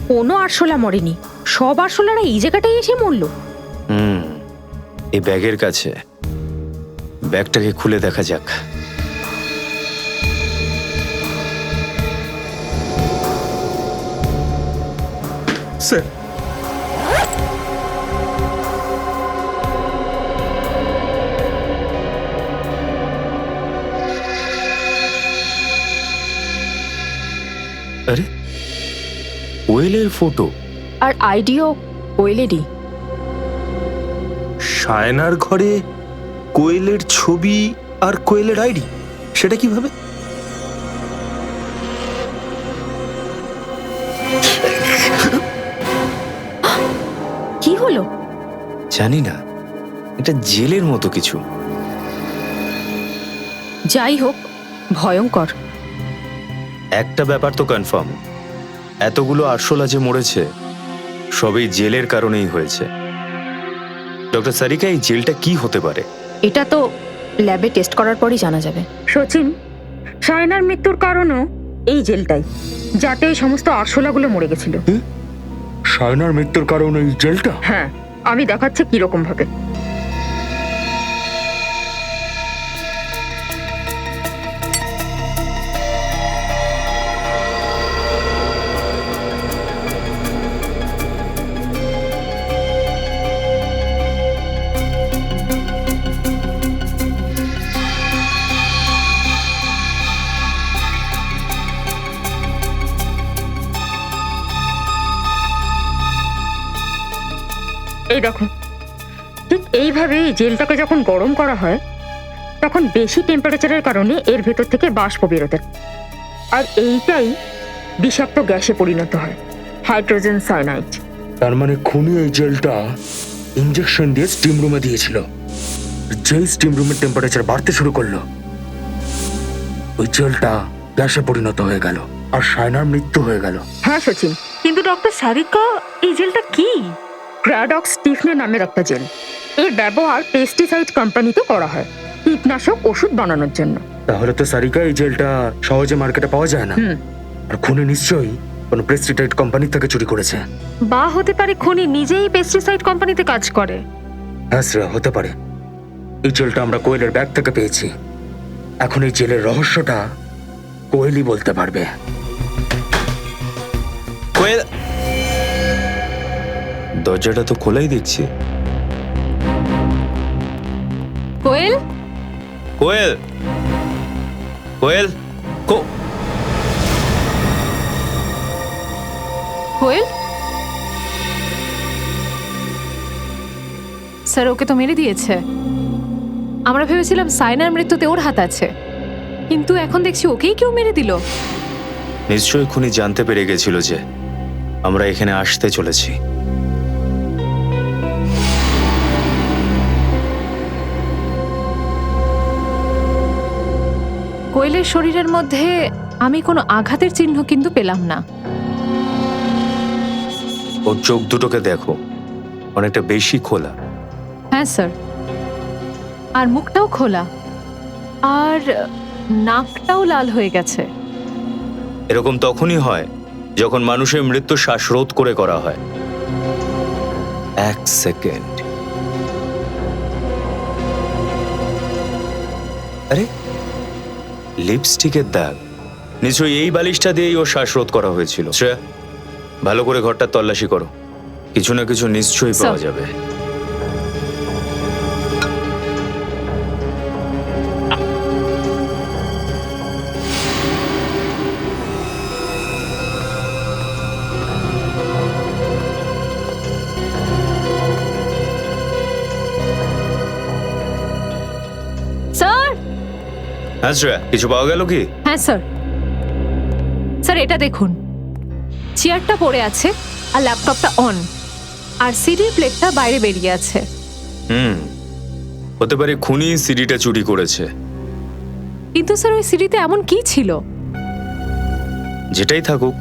কোনো আরশোলা মরেনি, সব আরশোলারা এই জায়গাটাই এসে মরলো। এই ব্যাগের কাছে, ব্যাগটাকে খুলে দেখা যাক। স্যার আরে, ওয়েলের ফটো। আর আইডিও ওয়েলেরই। সায়নার ঘরে কোয়েলের ছবি আর কোয়েলের আইডি, সেটা কিভাবে? কি হলো? জানি না, এটা জেলের মতো কিছু। যাই হোক, ভয়ঙ্কর। একটা ব্যাপার তো কনফার্ম, এতগুলো আরশোলা যে মরেছে সবই জেলের কারণেই হয়েছে। ডক্টর সারিকা, এই জেলটা কি হতে পারে? এটা তো ল্যাবে টেস্ট করার পরই জানা যাবে। সচিন, সায়নার মৃত্যুর কারণও এই জেলটাই, যাতে এই সমস্ত আরশোলাগুলো মরে গেছিল। সায়নার মৃত্যুর কারণ এই জেলটা? হ্যাঁ, আমি দেখাচ্ছি কিরকম ভাবে। এই দেখো, ঠিক এইভাবে এই জেলটাকে যখন গরম করা হয় তখন বেশি টেম্পারেচারের কারণে এর ভেতর থেকে বাষ্প বেরোতে, আর এইটাই বিষাক্ত গ্যাসে পরিণত হয়, হাইড্রোজেন সায়ানাইড। তার মানে খুনি এই জেলটা ইনজেকশন দিয়ে স্টিম রুমে দিয়েছিল। যেই স্টিম রুমের টেম্পারেচার বাড়তে শুরু করলো, ওই জেলটা গ্যাসে পরিণত হয়ে গেল আর সায়নার মৃত্যু হয়ে গেল। হ্যাঁ সচিন, কিন্তু ডক্টর সারিকা, এই জেলটা কি? ক্রাডক্স স্টিফনে নামের একটা জেল। এর ব্যবহার পেস্টিসাইড কোম্পানিতে করা হয় কীটনাশক ওষুধ বানানোর জন্য। তাহলে তো সারিকা, এই জেলটা সহজে মার্কেটে পাওয়া যায় না। আর খুনি নিশ্চয়ই কোনো পেস্টিসাইড কোম্পানি থেকে চুরি করেছে। বা হতে পারে খুনি নিজেই পেস্টিসাইড কোম্পানিতে কাজ করে। হ্যাঁ শ্রেয়া, হতে পারে। এই জেলটা আমরা কোয়েলের ব্যাগ থেকে পেয়েছি। এখন এই জেলের রহস্যটা কোয়েলই বলতে পারবে। কোয়েল, দরজাটা তো খোলাই দেখছি। কোয়েল, কোয়েল, কোয়েল, কোয়েল, স্যার ওকে তো মেরে দিয়েছে। আমরা ভেবেছিলাম সাইনার মৃত্যুতে ওর হাত আছে, কিন্তু এখন দেখছি ওকেই কেউ মেরে দিল। নিশ্চয়ই খুনি জানতে পেরে গেছিল যে আমরা এখানে আসতে চলেছি। কোয়েলের শরীরের মধ্যে আমি কোনো আঘাতের চিহ্ন কিন্তু পেলাম না। ওর চোখ দুটোকে দেখো, অনেকটা বেশি খোলা। হ্যাঁ স্যার, আর মুখটাও খোলা, আর নাকটাও লাল হয়ে গেছে। এরকম তখনই হয় যখন মানুষের মৃত্যু শ্বাসরোধ করে করা হয়। এক সেকেন্ড। আরে, লিপস্টিকের দাগ। নিশ্চয়ই এই বালিশটা দিয়েই ওর শ্বাসরোধ করা হয়েছিল। শ্রেয়া, ভালো করে ঘরটা তল্লাশি করো, কিছু না কিছু নিশ্চয়ই পাওয়া যাবে। হ্যাঁ শ্রেয়া, কিছু পাওয়া গেল কি? হ্যাঁ স্যার। স্যার এটা দেখুন, চেয়ারটা পড়ে আছে আর ল্যাপটপটা অন, আর সিডির প্লেটটা বাইরে বেরিয়ে আছে। হতে পারে খুনি সিডিটা চুরি করেছে। কিন্তু স্যার ওই সিডিতে এমন কি ছিল? যেটাই থাকুক,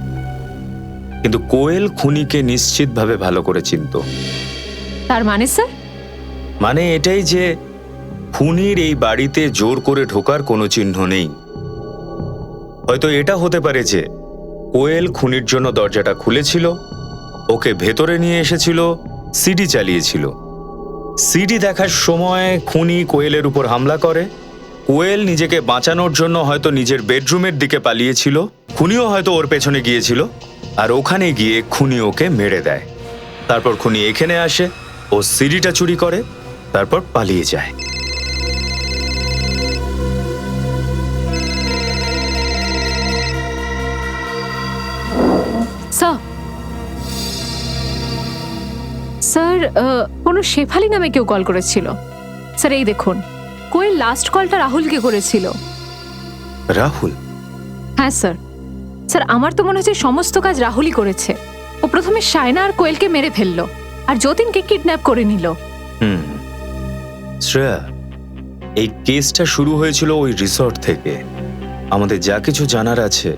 কিন্তু কোয়েল খুনিকে নিশ্চিতভাবে ভালো করে চিনতো। তার মানে স্যার? মানে এটাই যে খুনির এই বাড়িতে জোর করে ঢোকার কোনো চিহ্ন নেই। হয়তো এটা হতে পারে যে কোয়েল খুনির জন্য দরজাটা খুলেছিল, ওকে ভেতরে নিয়ে এসেছিল, সিডি চালিয়েছিল। সিডি দেখার সময় খুনি কোয়েলের উপর হামলা করে। কোয়েল নিজেকে বাঁচানোর জন্য হয়তো নিজের বেডরুমের দিকে পালিয়েছিল, খুনিও হয়তো ওর পেছনে গিয়েছিল, আর ওখানে গিয়ে খুনি ওকে মেরে দেয়। তারপর খুনি এখানে আসে, ও সিডিটা চুরি করে, তারপর পালিয়ে যায়। স্যার, স্যার কোনো শেফালি নামে কেউ কল করেছিল। স্যার এই দেখুন, কোয়েল লাস্ট কলটা রাহুলকে করেছিল। রাহুল? হ্যাঁ স্যার। স্যার আমার তো মনে হচ্ছে সমস্ত কাজ রাহুলই করেছে। ও প্রথমে শায়না আর কোয়েলকে মেরে ফেললো, আর যতীনকে কিডন্যাপ করে নিল। শ্রেয়া, এই কেসটা শুরু হয়েছিল ওই রিসর্ট থেকে। আমাদের যা কিছু জানার আছে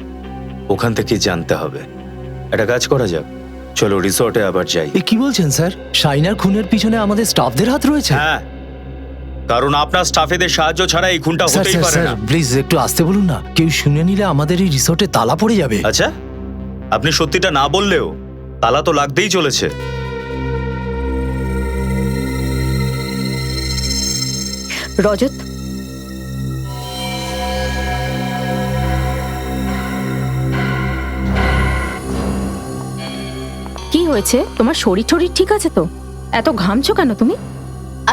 ওখান থেকে জানতে হবে। একটা কাজ করা যাক, চলো রিসর্টে আবার যাই। এ কি বলছেন স্যার? শাইনার খুনের পিছনে আমাদের স্টাফদের হাত রয়েছে? হ্যাঁ, কারণ আপনার স্টাফেদের সাহায্য ছাড়া এই খুনটা স্যার হতেই স্যার পারে না। স্যার প্লিজ একটু আসতে বলুন না, কেউ শুনে নিলে আমাদের এই রিসর্টে তালা পড়ে যাবে। আচ্ছা, আপনি সত্যিটা না বললেও তালা তো লাগতেই চলেছে। রজত, কি হয়েছে? তোমার শরীর টরীর ঠিক আছে তো? এত ঘামছো কেন তুমি?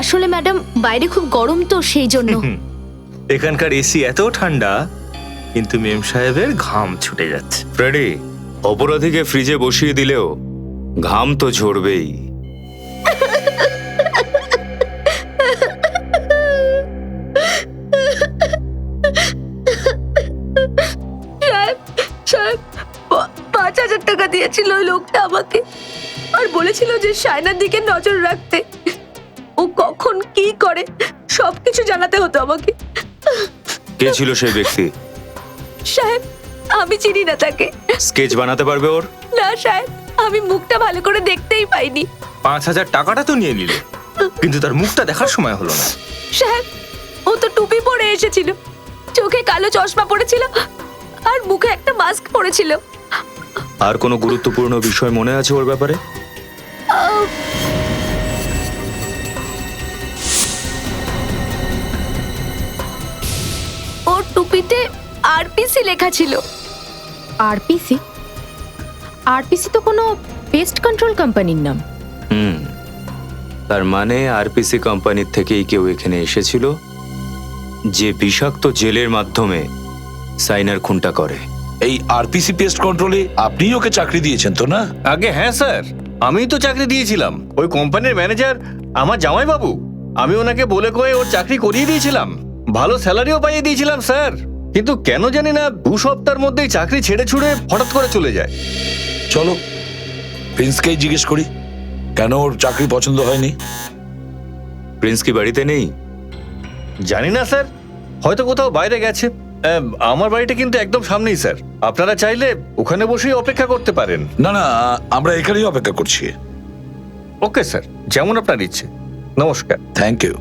আসলে ম্যাডাম বাইরে খুব গরম তো সেই জন্য। এখানকার এসি এত ঠান্ডা, কিন্তু মেম সাহেবের ঘাম ছুটে যাচ্ছে। ফ্রেডি, অপরাধীকে ফ্রিজে বসিয়ে দিলেও ঘাম তো ঝরবেই। সাহেব 5,000 টাকা দিয়েছিল ওই লোকটা আমাকে, আর বলেছিল যে শায়নার দিকে নজর রাখতে। ও কখন কি করে সবকিছু জানাতে হতো আমাকে। কে ছিল সেই ব্যক্তি? সাহেব আমি চিনি না তাকে। স্কেচ বানাতে পারবে ওর? না সাহেব, আমি মুখটা ভালো করে দেখতেই পাইনি। 5,000 টাকাটা তো নিয়ে নিলে, কিন্তু তার মুখটা দেখার সময় হলো না। সাহেব ও তো টুপি পরে এসেছিল, চোখে কালো চশমা পরেছিল, আর মুখে একটা মাস্ক পরেছিল। আর কোনো গুরুত্বপূর্ণ বিষয় মনে আছে ওর ব্যাপারে? ওর টুপিতে আরপিসি লেখা ছিল। আরপিসি? আরপিসি তো কোনো পেস্ট কন্ট্রোল কোম্পানির নাম। তার মানে আরপিসি কোম্পানির থেকেই কেউ এখানে এসেছিল, যে বিষাক্ত জেলের মাধ্যমে সাইনার খুনটা করে। এই আরপিসি পেস্ট কন্ট্রোলে আপনি ওকে চাকরি দিয়েছেন তো না? আগে হ্যাঁ স্যার, আমিই তো চাকরি দিয়েছিলাম। ওই কোম্পানির ম্যানেজার আমার জামাইবাবু। আমি ওনাকে বলে কয়ে ওর চাকরি করিয়ে দিয়েছিলাম, ভালো স্যালারিও পাইয়ে দিয়েছিলাম স্যার। কিন্তু কেন জানি না 2 সপ্তাহের মধ্যেই চাকরি ছেড়ে ছুড়ে হঠাৎ করে চলে যায়। চলো প্রিন্সকেই জিজ্ঞেস করি, কেন ওর চাকরি পছন্দ হয়নি। প্রিন্স কি বাড়িতে নেই? জানি না স্যার, হয়তো কোথাও বাইরে গেছে। আমার বাড়িটা কিন্তু একদম সামনেই স্যার, আপনারা চাইলে ওখানে বসেই অপেক্ষা করতে পারেন। না না, আমরা এখানেই অপেক্ষা করছি। ওকে স্যার, যেমন আপনার ইচ্ছে। নমস্কার। Thank you.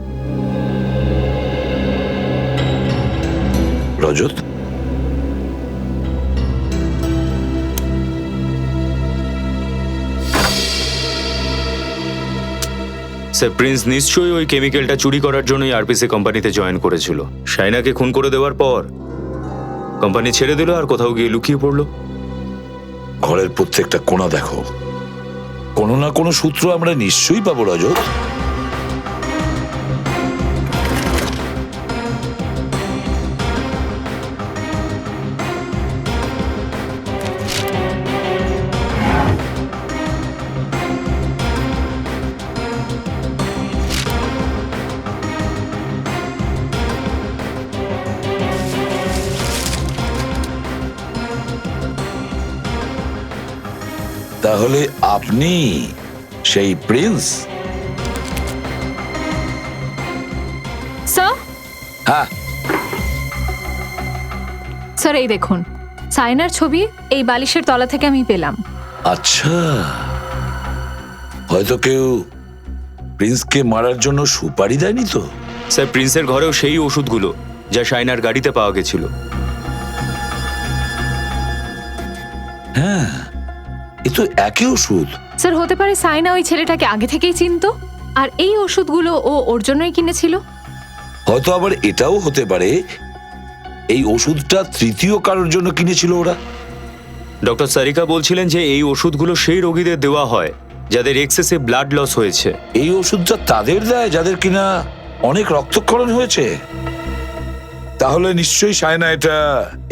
Rajat, sir Prince নিশ্চয়ই ওই কেমিক্যালটা চুরি করার জন্যই আরপিসি কোম্পানিতে জয়েন করেছিল। শাইনাকে খুন করে দেওয়ার পর কোম্পানি ছেড়ে দিল আর কোথাও গিয়ে লুকিয়ে পড়লো। ঘরের প্রত্যেকটা কোণা দেখো, কোনো না কোনো সূত্র আমরা নিশ্চয়ই পাবো রজত। তাহলে আপনি সেই প্রিন্স? স্যার হ্যাঁ, স্যার এই দেখুন সাইনার ছবি এই বালিশের তলা থেকে আমি পেলাম। আচ্ছা, হয়তো কেউ প্রিন্সকে মারার জন্য সুপারি দেয়নি তো? স্যার, প্রিন্সের ঘরেও সেই ওষুধগুলো যা শাইনার গাড়িতে পাওয়া গেছিল। হ্যাঁ, এ তো একই ওষুধ। স্যার হতে পারে সাইনা ওই ছেলেটাকে আগে থেকেই চিনতো আর এই ওষুধগুলো ও ওর জন্যই কিনেছিল। হয়তো আবার এটাও হতে পারে এই ওষুধটা তৃতীয় কারোর জন্য কিনেছিল ওরা। ডক্টর সারিকা বলছিলেন যে এই ওষুধগুলো সেই রোগীদের দেওয়া হয় যাদের এক্সেসিভ ব্লাড লস হয়েছে। এই ওষুধটা তাদের দেয় যাদের কিনা অনেক রক্তক্ষরণ হয়েছে। তাহলে নিশ্চয়ই সায়না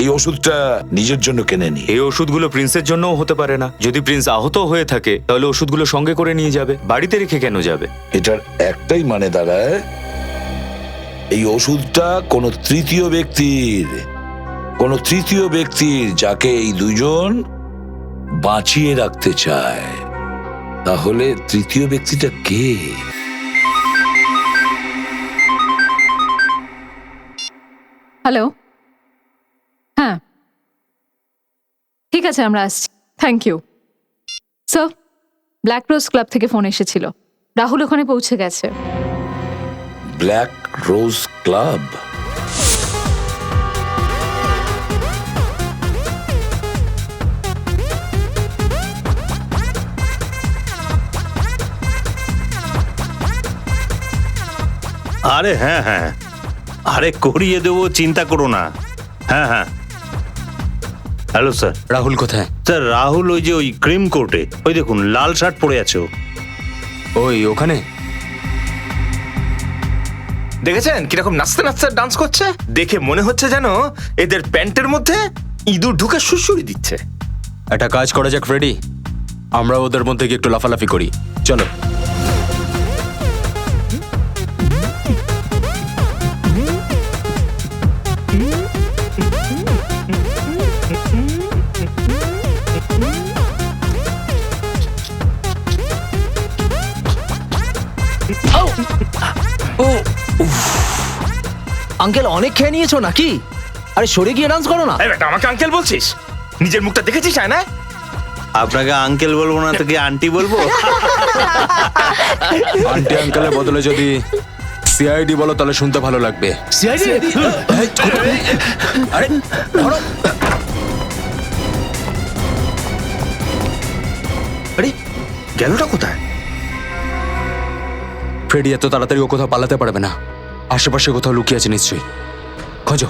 এই ওষুধটা নিজের জন্য কেনেনি। এই ওষুধগুলো প্রিন্সের জন্যও হতে পারে না। যদি প্রিন্স আহত হয়ে থাকে তাহলে ওষুধগুলো সঙ্গে করে নিয়ে যাবে, বাড়িতে রেখে কেন যাবে? এটার একটাই মানে দাঁড়ায়, এই ওষুধটা কোনো তৃতীয় ব্যক্তির যাকে এই দুজন বাঁচিয়ে রাখতে চায়। তাহলে তৃতীয় ব্যক্তিটা কে? হ্যালো, হ্যাঁ ঠিক আছে আমরা আসছি, thank you. Sir black rose club থেকে ফোন এসেছিল, রাহুল ওখানে পৌঁছে গেছে। Black rose club? আরে হ্যাঁ হ্যাঁ, আরে করিয়ে দেবো, চিন্তা করো না। হ্যাঁ হ্যাঁ, হ্যালো স্যার। রাহুল কোথায়? স্যার রাহুল ওই যে ওই ক্রিম কোর্টে, ওই দেখুন লাল শার্ট পরে আছে ও। ওই ওখানে? দেখেছেন কিরকম নাচতে নাচতে ডান্স করছে? দেখে মনে হচ্ছে যেন এদের প্যান্টের মধ্যে ইঁদুর ঢুকে সুড়সুড়ি দিচ্ছে। একটা কাজ করা যাক ফ্রেডি, আমরা ওদের মধ্যে গিয়ে একটু লাফালাফি করি, চলো। আঙ্কেল অনেক খেয়ে নিয়েছো নাকি? আরে সরে গিয়ে ডান্স করো না। আমাকে আঙ্কেল বলছিস? নিজের মুখটা দেখেছিস না? আপনাকে আঙ্কেল বলবো না তোকে আন্টি বলবো। আন্টি আঙ্কেলের বদলে যদি সিআইডি বলো তাহলে শুনতে ভালো লাগবে। আরে ধরো। আরে গেলটা কোথায়? ফ্রেডি এত তাড়াতাড়ি ও কোথাও পালাতে পারবে না, আশেপাশে কোথাও লুকিয়ে আছে নিশ্চয়ই, খোঁজো।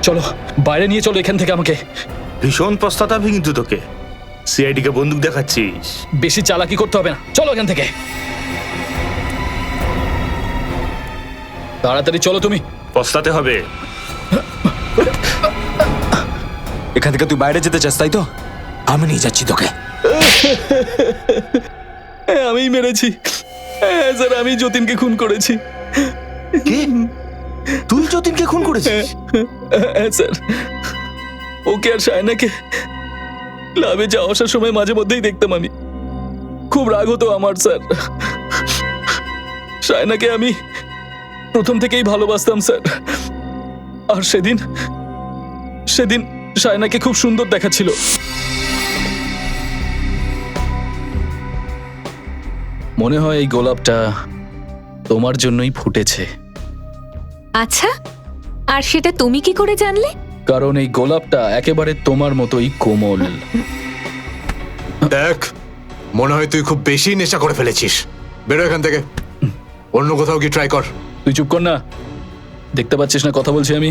চলো বাইরে নিয়ে চলো এখান থেকে আমাকে। ভীষণ পস্তাতাবি কিন্তু তোকে, সিআইডি কে বন্দুক দেখাচ্ছিস। বেশি চালাকি করতে হবে না, চলো এখান থেকে তাড়াতাড়ি চলো। তুমি পস্তাতে হবে। এখান থেকে তুই বাইরে যেতে চাস তাই তো? আমি নিয়ে যাচ্ছি তোকে। আমি মেরেছি স্যার, আমি যতীনকে খুন করেছি। কি? তুই যতীনকে খুন করেছিস? স্যার, ওকে আর শায়নাকে ক্লাবে যাওয়া আসার সময় মাঝে মধ্যেই দেখতাম আমি। খুব রাগ হতো আমার স্যার। শায়নাকে আমি প্রথম থেকেই ভালোবাসতাম স্যার। আর সেদিন শায়নাকে খুব সুন্দর দেখাচ্ছিল। মনে হয় এই গোলাপটা তোমার জন্যই ফুটেছে। আচ্ছা, আর সেটা তুমি কি করে জানলে? কারণ এই গোলাপটা একেবারে তোমার মতোই কোমল। দেখ, মনে হয় তুই খুব বেশি নেশা করে ফেলেছিস। বেরো এখান থেকে, অন্য কোথাও গিয়ে ট্রাই কর। তুই চুপ কর না, দেখতে পাচ্ছিস না কথা বলছি আমি?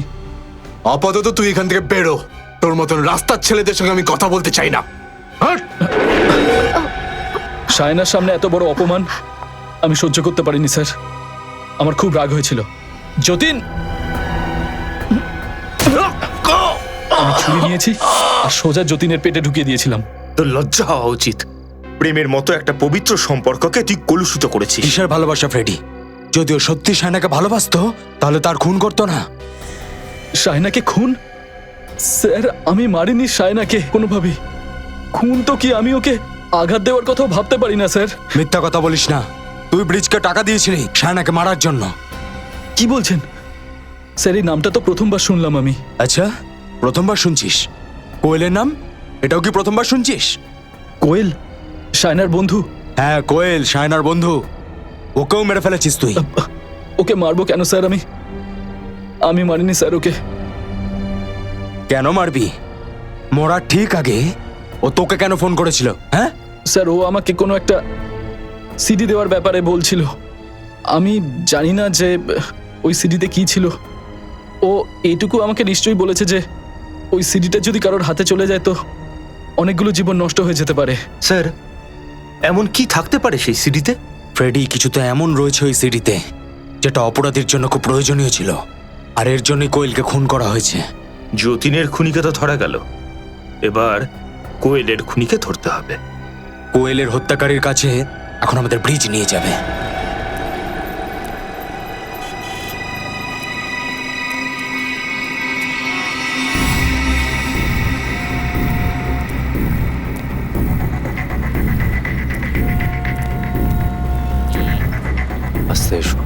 আপাতত তুই এখান থেকে বেরো, তোর মতন রাস্তার ছেলেদের সঙ্গে আমি কথা বলতে চাই না। হাট! সায়নার সামনে এত বড় অপমান আমি সহ্য করতে পারিনি স্যার। আমার খুব রাগ হয়েছিল। যতীন, আমি ছুরি নিয়েছি আর সোজা যতীনের পেটে ঢুকিয়ে দিয়েছিলাম। তো লজ্জা হওয়া উচিত। প্রেমের মতো একটা পবিত্র সম্পর্ককে তুই কলুষিত করেছিস। কিসের ভালোবাসা ফ্রেডি? যদিও সত্যি সায়নাকে ভালোবাসতো তাহলে তার খুন করতো না। সায়নাকে খুন? স্যার, আমি মারিনি সায়নাকে কোনোভাবেই। খুন তো কি, আমি ওকে আঘাত দেওয়ার কথাও ভাবতে পারি না স্যার। মিথ্যা কথা বলিস না। তুই ব্রিজকে টাকা দিয়েছিলি সায়নাকে মারার জন্য। কি বলছেন স্যার? এই নামটা তো প্রথমবার শুনলাম আমি। আচ্ছা, প্রথমবার শুনছিস? কোয়েলের নাম, এটাও কি প্রথমবার শুনছিস? কোয়েল সায়নার বন্ধু? হ্যাঁ, কোয়েল সায়নার বন্ধু। ওকেও মেরে ফেলেছিস তুই। ওকে মারবো কেন স্যার? আমি মারিনি স্যার ওকে। কেন মারবি? মরার ঠিক আগে ও তোকে কেন ফোন করেছিল? হ্যাঁ স্যার, ও আমাকে কোনো একটা সিডি দেওয়ার ব্যাপারে বলছিল। আমি জানি না যে ওই সিডিতে কি ছিল। ও এইটুকু আমাকে নিশ্চয়ই বলেছে যে ওই সিডিটা যদি কারোর হাতে চলে যায় তো অনেকগুলো জীবন নষ্ট হয়ে যেতে পারে। স্যার, এমন কি থাকতে পারে সেই সিডিতে? ফ্রেডি, কিছু তো এমন রয়েছে ওই সিডিতে যেটা অপরাধীর জন্য খুব প্রয়োজনীয় ছিল, আর এর জন্যই কোয়েলকে খুন করা হয়েছে। যতীনের খুনিকে তো ধরা গেল, এবার কোয়েলের খুনিকে ধরতে হবে। কোয়েলের হত্যাকারীর কাছে এখন আমাদের ব্রিজ নিয়ে যাবে। আস্তে এসো।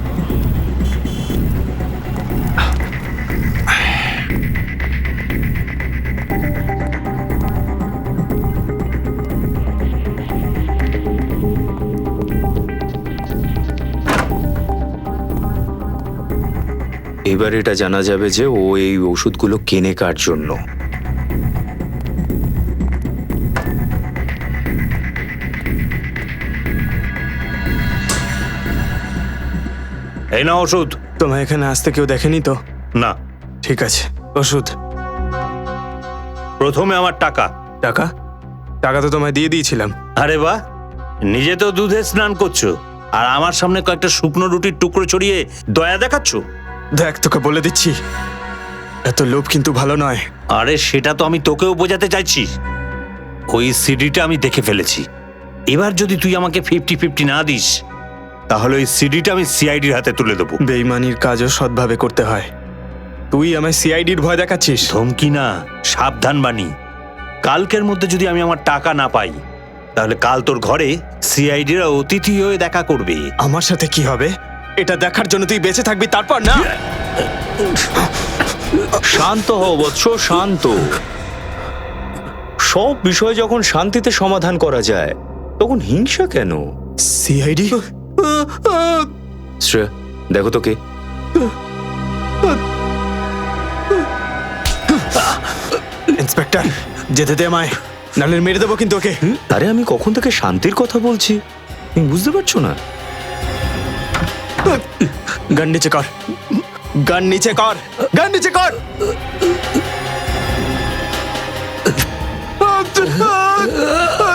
এবার এটা জানা যাবে যে ও এই ওষুধগুলো কেনে কার জন্য। এই না ওষুধ। তোমায় এখানে আসতে কেউ দেখেনি তো? না। ঠিক আছে, ওষুধ। প্রথমে আমার টাকা। টাকা? টাকা তো তোমায় দিয়ে দিয়েছিলাম। আরে বাহ, নিজে তো দুধে স্নান করছো আর আমার সামনে কয়েকটা শুকনো রুটির টুকরো ছড়িয়ে দয়া দেখাচ্ছ। দেখ, তোকে বলে দিচ্ছি, এত লোভ কিন্তু ভালো নয়। আরে সেটা তো আমি তোকেও বোঝাতে চাইছি। ওই সিডিটা আমি দেখে ফেলেছি। এবার যদি তুই আমাকে 50-50 না দিস তাহলে ওই সিডিটা আমি সিআইডির হাতে তুলে দেবো। বেইমানির কাজও সৎভাবে করতে হয়। তুই আমায় সিআইডির ভয় দেখাচ্ছিস। ধমকি না, সাবধান বাণী। কালকের মধ্যে যদি আমি আমার টাকা না পাই তাহলে কাল তোর ঘরে সিআইডিরা অতিথি হয়ে দেখা করবে। আমার সাথে কি হবে এটা দেখার জন্য তুই বেঁচে থাকবি, তারপর না? শান্ত হও বৎস, শান্ত। সব বিষয় যখন শান্তিতে সমাধান করা যায় তখন হিংসা কেন? সিআইডি? শ্রেয়া, দেখো তো কে। ইন্সপেক্টর, যেতে দে আমায়, নাহলে মেরে দেবো কিন্তু ওকে। আরে আমি কখন থেকে শান্তির কথা বলছি, তুমি বুঝতে পারছো না? গান নিচে কর, গান নিচে কর, গান নিচে কর।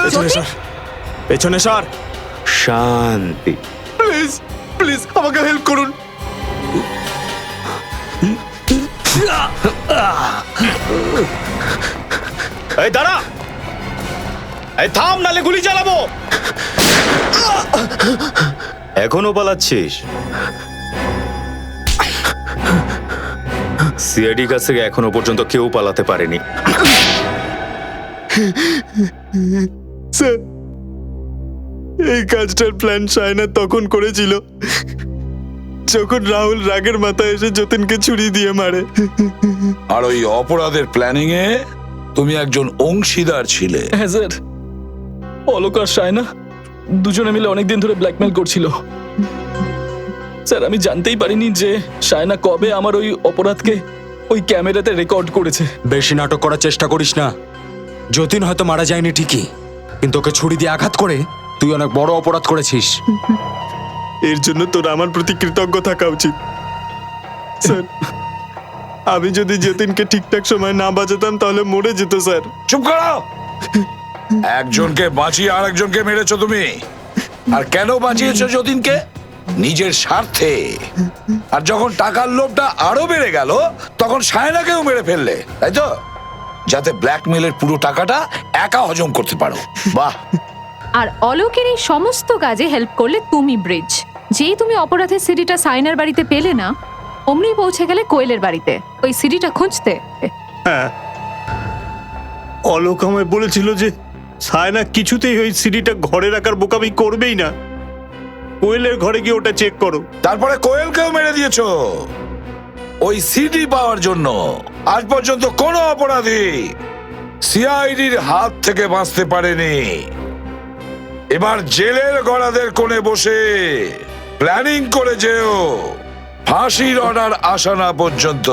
পেছনে সর, পেছনে সর। শান্তি। প্লিজ, প্লিজ আমাকে হেল্প করুন। এই দাঁড়া, এই থাম, নালে গুলি চালাবো। এখনো পালাচ্ছিস? সিআইডির কাছ থেকে এখনো পর্যন্ত কেউ পালাতে পারেনি। স্যার, এই কাজটার প্ল্যান সায়না তখন করেছিল যখন রাহুল রাগের মাথায় এসে যতীনকে ছুরি দিয়ে মারে। আর ওই অপরাধের প্ল্যানিং এ তুমি একজন অংশীদার ছিলে। হ্যাঁ স্যার, অলোক আর সায়না দুজনে মিলে অনেকদিন ধরে ব্ল্যাকমেল করছিল। স্যার, আমি জানতেই পারিনি যে সায়না কবে আমার ওই অপরাধকে ওই ক্যামেরাতে রেকর্ড করেছে। বেশি নাটক করার চেষ্টা করিস না। যতীন হয়তো মারা যায়নি ঠিকই, কিন্তু ওকে ছুরি দিয়ে আঘাত করে তুই অনেক বড় অপরাধ করেছিস। এর জন্য তোর আমার প্রতি কৃতজ্ঞ থাকা উচিত। স্যার, আমি যদি যতীনকে ঠিকঠাক সময় না বাঁচাতাম তাহলে মরে যেত। স্যার, চুপ করো। একজনকে বাঁচিয়ে আর একজনকে মেরেছো তুমি। আর কেন বাঁচিয়েছো যতীনকে? নিজের স্বার্থে। আর যখন টাকার লোভটা আরো বেড়ে গেল তখন সায়নাকেও মেরে ফেললে, তাই তো? যাতে ব্ল্যাকমেলের পুরো টাকাটা একা হজম করতে পারো। বাহ। আর অলোকের এই সমস্ত কাজে হেল্প করলে তুমি, ব্রিজ। যেই তুমি অপরাধের সিডিটা সাইনার বাড়িতে পেলে না, অমনি পৌঁছে গেলে কোয়েলের বাড়িতে ওই সিডিটা খুঁজতে। হ্যাঁ, অলোক আমায় বলেছিল যে সায়না কিছুতেই ওই সিডিটা ঘরে রাখার বোকামি করবেই না। কোয়েলের ঘরে গিয়ে ওটা চেক করো। তারপরে কোয়েলকেও মেরে দিয়েছো ওই সিডি পাওয়ার জন্য। আজ পর্যন্ত কোনো অপরাধী সিআইডির হাত থেকে বাঁচতে পারেনি। এবার জেলের গড়াদের কোণে বসে প্ল্যানিং করে যেও ফাঁসির অর্ডার আসা না পর্যন্ত।